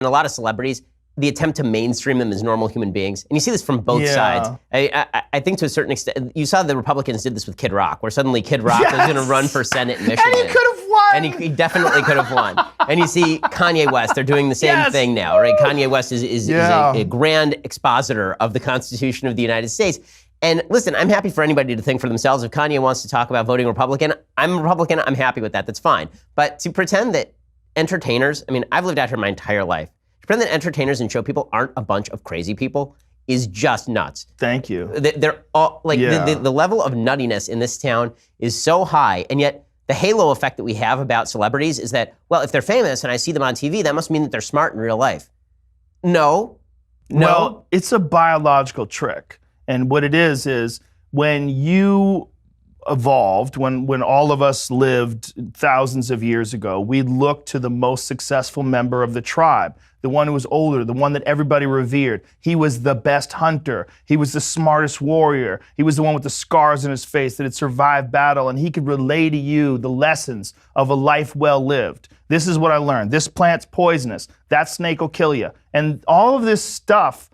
and a lot of celebrities, the attempt to mainstream them as normal human beings. And you see this from both sides. I think to a certain extent, you saw the Republicans did this with Kid Rock, where suddenly Kid Rock was going to run for Senate in Michigan. And he could have won. And he definitely could have won. And you see Kanye West, they're doing the same thing now, right? Kanye West is a grand expositor of the Constitution of the United States. And listen, I'm happy for anybody to think for themselves. If Kanye wants to talk about voting Republican, I'm a Republican, I'm happy with that, that's fine. But to pretend that entertainers, I mean, I've lived out here my entire life. To pretend that entertainers and show people aren't a bunch of crazy people is just nuts. Thank you. They're all, like, the level of nuttiness in this town is so high, and yet the halo effect that we have about celebrities is that, well, if they're famous and I see them on TV, that must mean that they're smart in real life. No. Well, it's a biological trick. And what it is when you evolved, when all of us lived thousands of years ago, we looked to the most successful member of the tribe, the one who was older, the one that everybody revered. He was the best hunter. He was the smartest warrior. He was the one with the scars on his face that had survived battle, and he could relay to you the lessons of a life well lived. This is what I learned. This plant's poisonous. That snake will kill you. And all of this stuff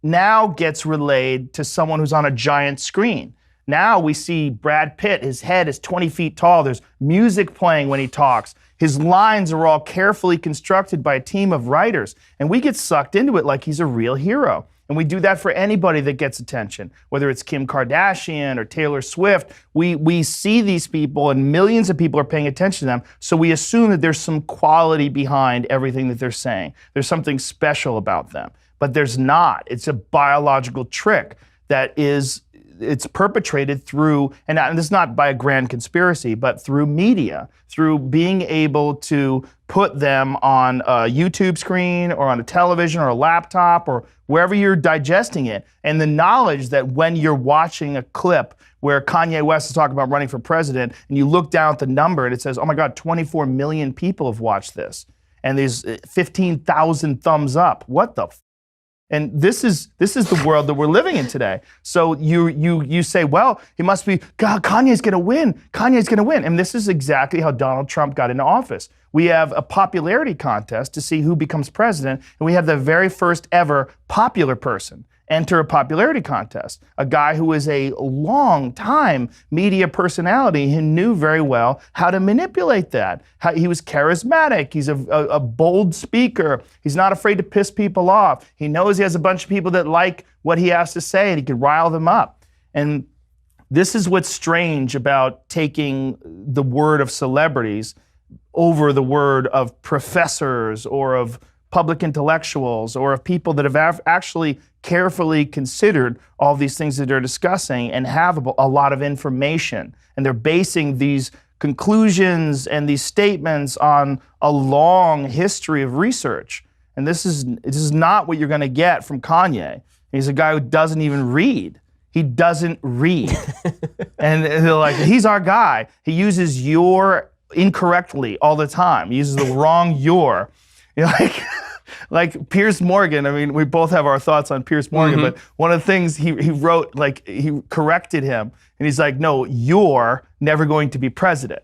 now gets relayed to someone who's on a giant screen. Now we see Brad Pitt, his head is 20 feet tall. There's music playing when he talks. His lines are all carefully constructed by a team of writers. And we get sucked into it like he's a real hero. And we do that for anybody that gets attention, whether it's Kim Kardashian or Taylor Swift. We see these people and millions of people are paying attention to them. So we assume that there's some quality behind everything that they're saying. There's something special about them. But there's not. It's a biological trick that it's perpetrated through, and this is not by a grand conspiracy, but through media, through being able to put them on a YouTube screen or on a television or a laptop or wherever you're digesting it. And the knowledge that when you're watching a clip where Kanye West is talking about running for president and you look down at the number and it says, oh my God, 24 million people have watched this. And there's 15,000 thumbs up. What the And this is the world that we're living in today. So you say, well, he must be, God, Kanye's gonna win. Kanye's gonna win. And this is exactly how Donald Trump got into office. We have a popularity contest to see who becomes president, and we have the very first ever popular person enter a popularity contest. A guy who is a long-time media personality who knew very well how to manipulate that. He was charismatic. He's a bold speaker. He's not afraid to piss people off. He knows he has a bunch of people that like what he has to say, and he can rile them up. And this is what's strange about taking the word of celebrities over the word of professors or of public intellectuals or of people that have actually carefully considered all these things that they're discussing and have a lot of information. And they're basing these conclusions and these statements on a long history of research. And this is not what you're going to get from Kanye. He's a guy who doesn't even read. He doesn't read. And they're like, he's our guy. He uses your incorrectly all the time. He uses the wrong your. Like Piers Morgan, I mean, we both have our thoughts on Piers Morgan, but one of the things he wrote, like he corrected him, and he's like, no, you're never going to be president.